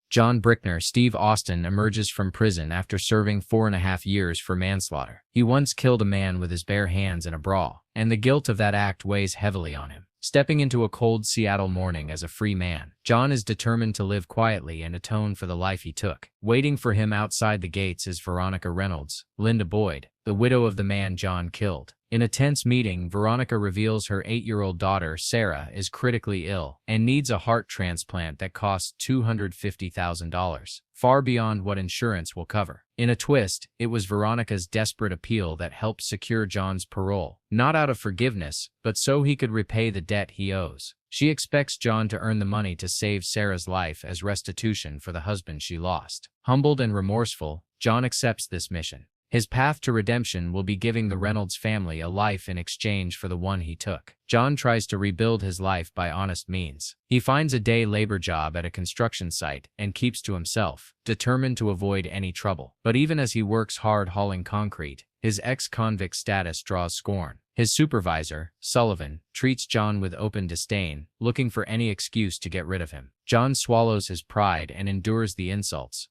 John Brickner Steve Austin emerges from prison after serving 4.5 years for manslaughter. He once killed a man with his bare hands in a brawl, and the guilt of that act weighs heavily on him. Stepping into a cold Seattle morning as a free man, John is determined to live quietly and atone for the life he took. Waiting for him outside the gates is Veronica Reynolds, Linda Boyd, the widow of the man John killed. In a tense meeting, Veronica reveals her 8-year-old daughter, Sarah, is critically ill and needs a heart transplant that costs $250,000, far beyond what insurance will cover. In a twist, it was Veronica's desperate appeal that helped secure John's parole, not out of forgiveness, but so he could repay the debt he owes. She expects John to earn the money to save Sarah's life as restitution for the husband she lost. Humbled and remorseful, John accepts this mission. His path to redemption will be giving the Reynolds family a life in exchange for the one he took. John tries to rebuild his life by honest means. He finds a day labor job at a construction site and keeps to himself, determined to avoid any trouble. But even as he works hard hauling concrete, his ex-convict status draws scorn. His supervisor, Sullivan, treats John with open disdain, looking for any excuse to get rid of him. John swallows his pride and endures the insults,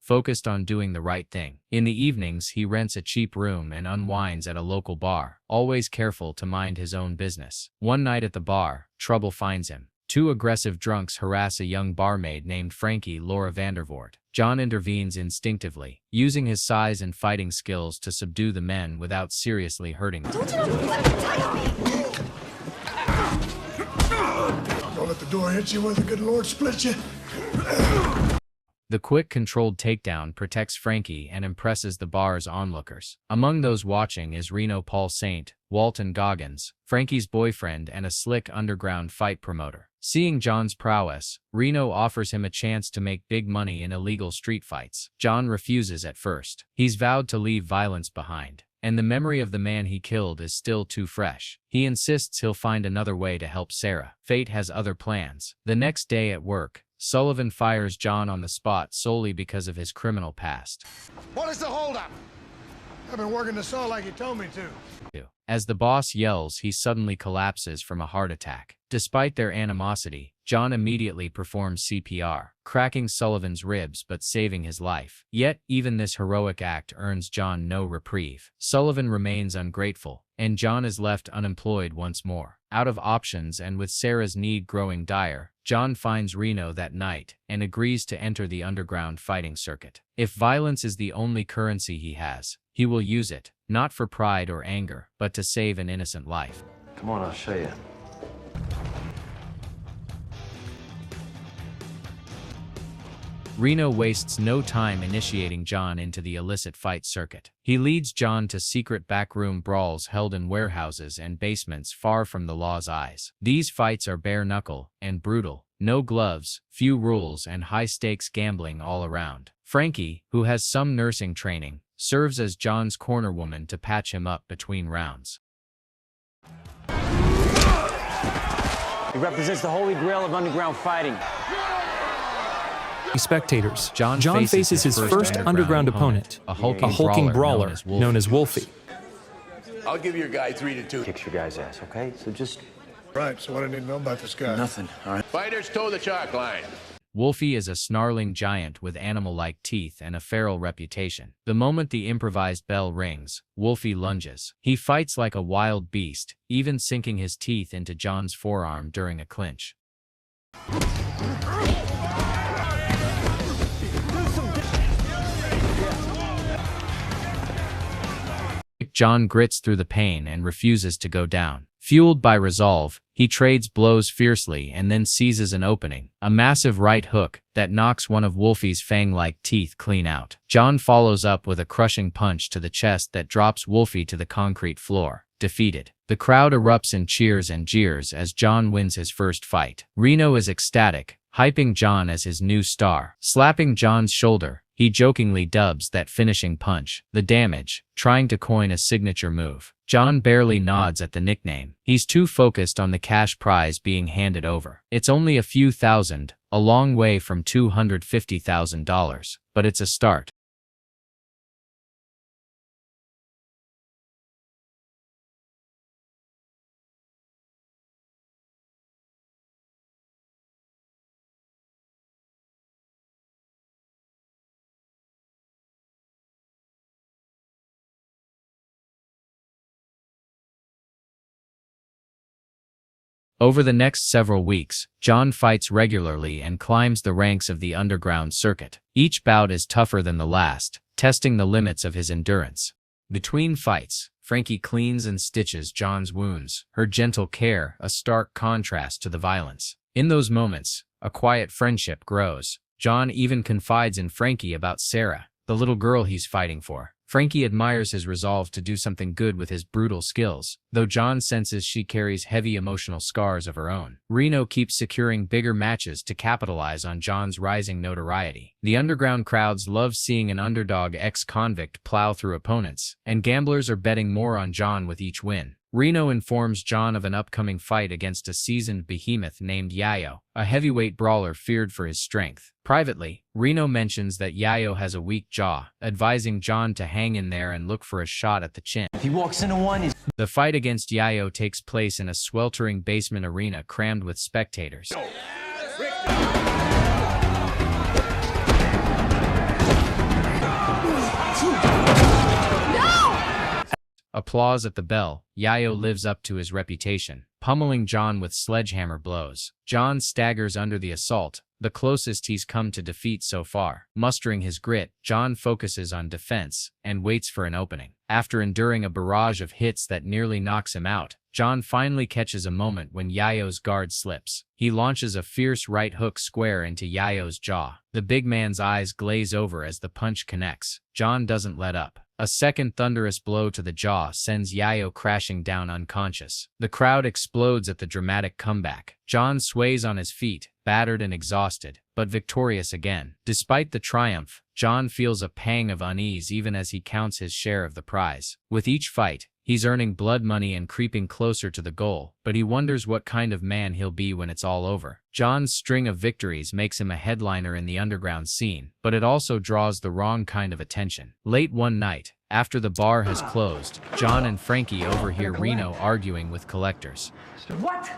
focused on doing the right thing. In the evenings, he rents a cheap room and unwinds at a local bar, always careful to mind his own business. One night at the bar, trouble finds him. Two aggressive drunks harass a young barmaid named Frankie Laura Vandervoort. John intervenes instinctively, using his size and fighting skills to subdue the men without seriously hurting them. Don't you know what to tell me? Don't let the door hit you when the good Lord split you. The quick, controlled takedown protects Frankie and impresses the bar's onlookers. Among those watching is Reno Paul Saint, Walton Goggins, Frankie's boyfriend and a slick underground fight promoter. Seeing John's prowess, Reno offers him a chance to make big money in illegal street fights. John refuses at first. He's vowed to leave violence behind, and the memory of the man he killed is still too fresh. He insists he'll find another way to help Sarah. Fate has other plans. The next day at work, Sullivan fires John on the spot solely because of his criminal past. What is the holdup? I've been working the saw like you told me to. As the boss yells, he suddenly collapses from a heart attack. Despite their animosity, John immediately performs CPR, cracking Sullivan's ribs but saving his life. Yet, even this heroic act earns John no reprieve. Sullivan remains ungrateful, and John is left unemployed once more. Out of options and with Sarah's need growing dire, John finds Reno that night and agrees to enter the underground fighting circuit. If violence is the only currency he has, he will use it, not for pride or anger, but to save an innocent life. Come on, I'll show you. Reno wastes no time initiating John into the illicit fight circuit. He leads John to secret backroom brawls held in warehouses and basements far from the law's eyes. These fights are bare-knuckle and brutal. No gloves, few rules, and high-stakes gambling all around. Frankie, who has some nursing training, serves as John's corner woman to patch him up between rounds. He represents the holy grail of underground fighting. Spectators, John faces his first underground opponent, a hulking brawler known as Wolfie. I'll give your guy 3-2. Kicks your guy's ass, okay? So just... Right, so what do I need to know about this guy? Nothing, all right? Fighters toe the chalk line. Wolfie is a snarling giant with animal-like teeth and a feral reputation. The moment the improvised bell rings, Wolfie lunges. He fights like a wild beast, even sinking his teeth into John's forearm during a clinch. John grits through the pain and refuses to go down. Fueled by resolve, he trades blows fiercely and then seizes an opening, a massive right hook that knocks one of Wolfie's fang-like teeth clean out. John follows up with a crushing punch to the chest that drops Wolfie to the concrete floor, defeated. The crowd erupts in cheers and jeers as John wins his first fight. Reno is ecstatic, hyping John as his new star. Slapping John's shoulder, he jokingly dubs that finishing punch the damage, trying to coin a signature move. John barely nods at the nickname. He's too focused on the cash prize being handed over. It's only a few thousand, a long way from $250,000, but it's a start. Over the next several weeks, John fights regularly and climbs the ranks of the underground circuit. Each bout is tougher than the last, testing the limits of his endurance. Between fights, Frankie cleans and stitches John's wounds, her gentle care a stark contrast to the violence. In those moments, a quiet friendship grows. John even confides in Frankie about Sarah, the little girl he's fighting for. Frankie admires his resolve to do something good with his brutal skills, though John senses she carries heavy emotional scars of her own. Reno keeps securing bigger matches to capitalize on John's rising notoriety. The underground crowds love seeing an underdog ex-convict plow through opponents, and gamblers are betting more on John with each win. Reno informs John of an upcoming fight against a seasoned behemoth named Yayo, a heavyweight brawler feared for his strength. Privately, Reno mentions that Yayo has a weak jaw, advising John to hang in there and look for a shot at the chin. If he walks into one, he's... The fight against Yayo takes place in a sweltering basement arena crammed with spectators. Applause at the bell. Yayo lives up to his reputation, pummeling John with sledgehammer blows. John staggers under the assault, the closest he's come to defeat so far. Mustering his grit, John focuses on defense and waits for an opening. After enduring a barrage of hits that nearly knocks him out, John finally catches a moment when Yayo's guard slips. He launches a fierce right hook square into Yayo's jaw. The big man's eyes glaze over as the punch connects. John doesn't let up. A second thunderous blow to the jaw sends Yayo crashing down unconscious. The crowd explodes at the dramatic comeback. John sways on his feet, battered and exhausted, but victorious again. Despite the triumph, John feels a pang of unease even as he counts his share of the prize. With each fight, he's earning blood money and creeping closer to the goal, but he wonders what kind of man he'll be when it's all over. John's string of victories makes him a headliner in the underground scene, but it also draws the wrong kind of attention. Late one night, after the bar has closed, John and Frankie overhear Reno arguing with collectors. What?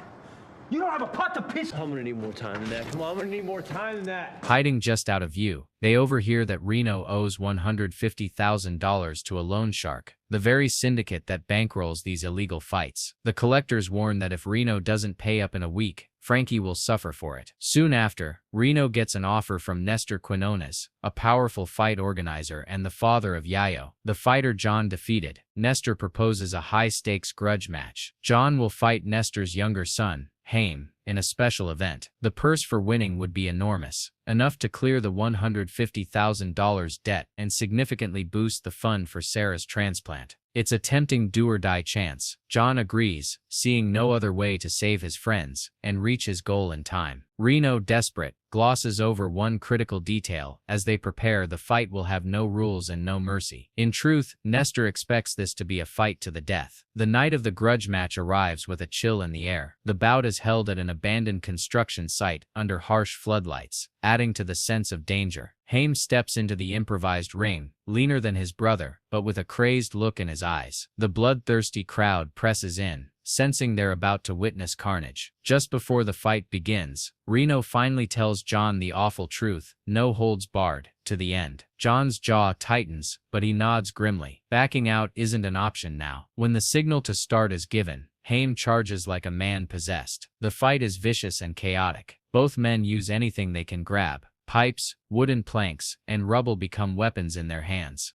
You don't have a pot to piss. I'm gonna need more time than that. Come on, I'm gonna need more time than that. Hiding just out of view, they overhear that Reno owes $150,000 to a loan shark, the very syndicate that bankrolls these illegal fights. The collectors warn that if Reno doesn't pay up in a week, Frankie will suffer for it. Soon after, Reno gets an offer from Nestor Quinones, a powerful fight organizer and the father of Yayo, the fighter John defeated. Nestor proposes a high-stakes grudge match. John will fight Nestor's younger son, Haim, in a special event. The purse for winning would be enormous, enough to clear the $150,000 debt and significantly boost the fund for Sarah's transplant. It's a tempting do-or-die chance. John agrees, seeing no other way to save his friends and reach his goal in time. Reno, desperate, glosses over one critical detail. As they prepare, the fight will have no rules and no mercy. In truth, Nestor expects this to be a fight to the death. The night of the grudge match arrives with a chill in the air. The bout is held at an abandoned construction site under harsh floodlights, adding to the sense of danger. Haim steps into the improvised ring, leaner than his brother, but with a crazed look in his eyes. The bloodthirsty crowd presses in, sensing they're about to witness carnage. Just before the fight begins, Reno finally tells John the awful truth, no holds barred, to the end. John's jaw tightens, but he nods grimly. Backing out isn't an option now. When the signal to start is given, Haim charges like a man possessed. The fight is vicious and chaotic. Both men use anything they can grab. Pipes, wooden planks, and rubble become weapons in their hands.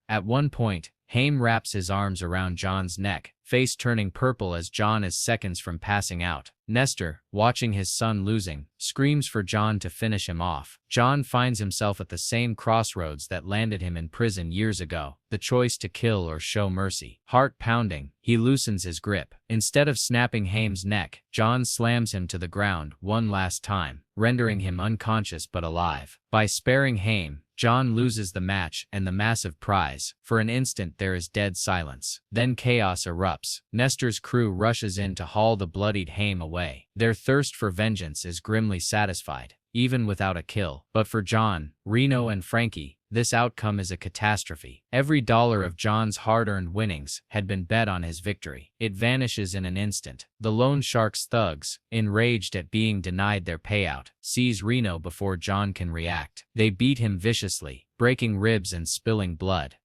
At one point, Haim wraps his arms around John's neck, face turning purple as John is seconds from passing out. Nestor, watching his son losing, screams for John to finish him off. John finds himself at the same crossroads that landed him in prison years ago, the choice to kill or show mercy. Heart pounding, he loosens his grip. Instead of snapping Haim's neck, John slams him to the ground one last time, rendering him unconscious but alive. By sparing Haim, John loses the match and the massive prize. For an instant there is dead silence. Then chaos erupts. Nestor's crew rushes in to haul the bloodied Haim away. Their thirst for vengeance is grimly satisfied. even without a kill. But for John, Reno, and Frankie, this outcome is a catastrophe. Every dollar of John's hard-earned winnings had been bet on his victory. It vanishes in an instant. The loan shark's thugs, enraged at being denied their payout, seize Reno before John can react. They beat him viciously, breaking ribs and spilling blood.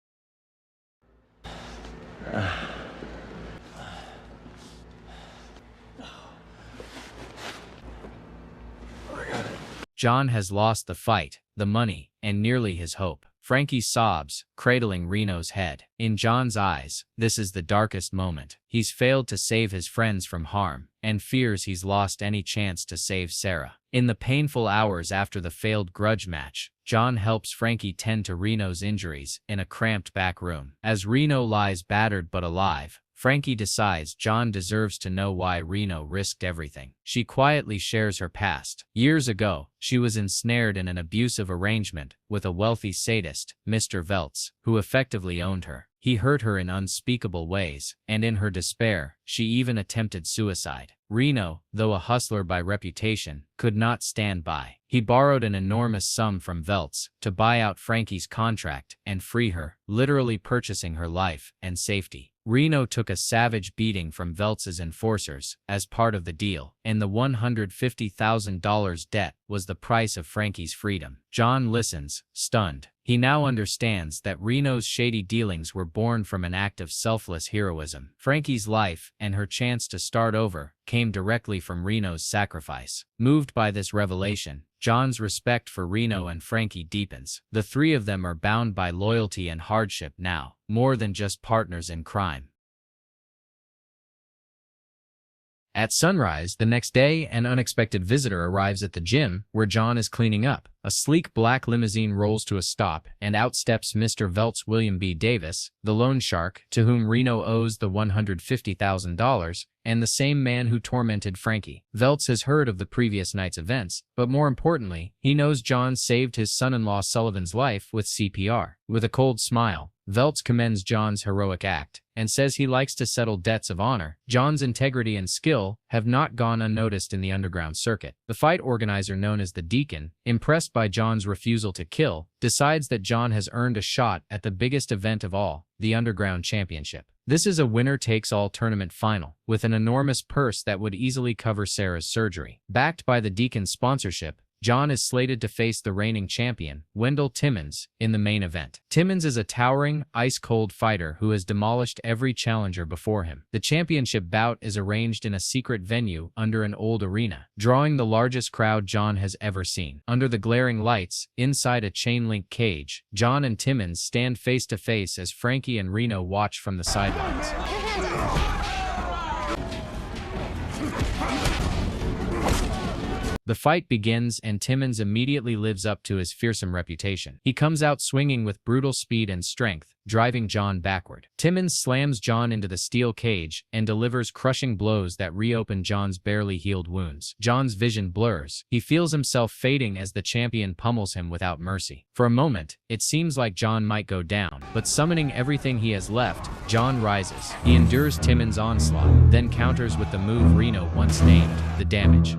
John has lost the fight, the money, and nearly his hope. Frankie sobs, cradling Reno's head. In John's eyes, this is the darkest moment. He's failed to save his friends from harm, and fears he's lost any chance to save Sarah. In the painful hours after the failed grudge match, John helps Frankie tend to Reno's injuries in a cramped back room. As Reno lies battered but alive, Frankie decides John deserves to know why Reno risked everything. She quietly shares her past. Years ago, she was ensnared in an abusive arrangement with a wealthy sadist, Mr. Veltz, who effectively owned her. He hurt her in unspeakable ways, and in her despair, she even attempted suicide. Reno, though a hustler by reputation, could not stand by. He borrowed an enormous sum from Veltz to buy out Frankie's contract and free her, literally purchasing her life and safety. Reno took a savage beating from Veltz's enforcers as part of the deal, and the $150,000 debt was the price of Frankie's freedom. John listens, stunned. He now understands that Reno's shady dealings were born from an act of selfless heroism. Frankie's life, and her chance to start over, came directly from Reno's sacrifice. Moved by this revelation, John's respect for Reno and Frankie deepens. The three of them are bound by loyalty and hardship now, more than just partners in crime. At sunrise the next day, an unexpected visitor arrives at the gym where John is cleaning up. A sleek black limousine rolls to a stop, and out steps Mr. Veltz William B. Davis, the loan shark, to whom Reno owes the $150,000, and the same man who tormented Frankie. Veltz has heard of the previous night's events, but more importantly, he knows John saved his son-in-law Sullivan's life with CPR. With a cold smile, Veltz commends John's heroic act, and says he likes to settle debts of honor. John's integrity and skill have not gone unnoticed in the underground circuit. The fight organizer known as the Deacon, impressed by John's refusal to kill, decides that John has earned a shot at the biggest event of all, the Underground Championship. This is a winner-takes-all tournament final, with an enormous purse that would easily cover Sarah's surgery. Backed by the Deacon's sponsorship, John is slated to face the reigning champion, Wendell Timmons, in the main event. Timmons is a towering, ice-cold fighter who has demolished every challenger before him. The championship bout is arranged in a secret venue under an old arena, drawing the largest crowd John has ever seen. Under the glaring lights, inside a chain-link cage, John and Timmons stand face-to-face as Frankie and Reno watch from the sidelines. The fight begins, and Timmons immediately lives up to his fearsome reputation. He comes out swinging with brutal speed and strength, driving John backward. Timmons slams John into the steel cage and delivers crushing blows that reopen John's barely healed wounds. John's vision blurs. He feels himself fading as the champion pummels him without mercy. For a moment, it seems like John might go down, but summoning everything he has left, John rises. He endures Timmons' onslaught, then counters with the move Reno once named, the damage.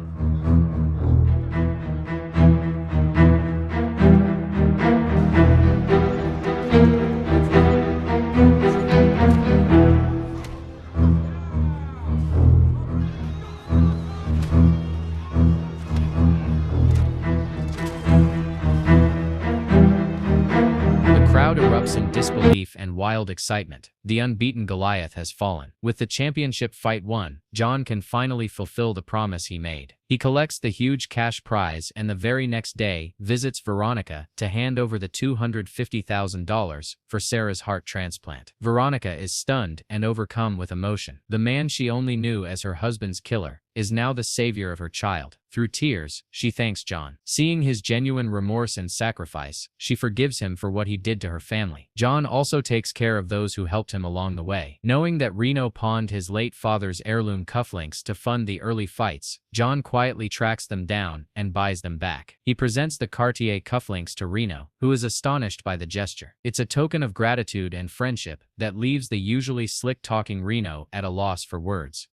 Erupts in disbelief and wild excitement. The unbeaten Goliath has fallen. With the championship fight won, John can finally fulfill the promise he made. He collects the huge cash prize and the very next day visits Veronica to hand over the $250,000 for Sarah's heart transplant. Veronica is stunned and overcome with emotion. The man she only knew as her husband's killer is now the savior of her child. Through tears, she thanks John. Seeing his genuine remorse and sacrifice, she forgives him for what he did to her family. John also takes care of those who helped him along the way. Knowing that Reno pawned his late father's heirloom cufflinks to fund the early fights, John quietly tracks them down and buys them back. He presents the Cartier cufflinks to Reno, who is astonished by the gesture. It's a token of gratitude and friendship that leaves the usually slick-talking Reno at a loss for words.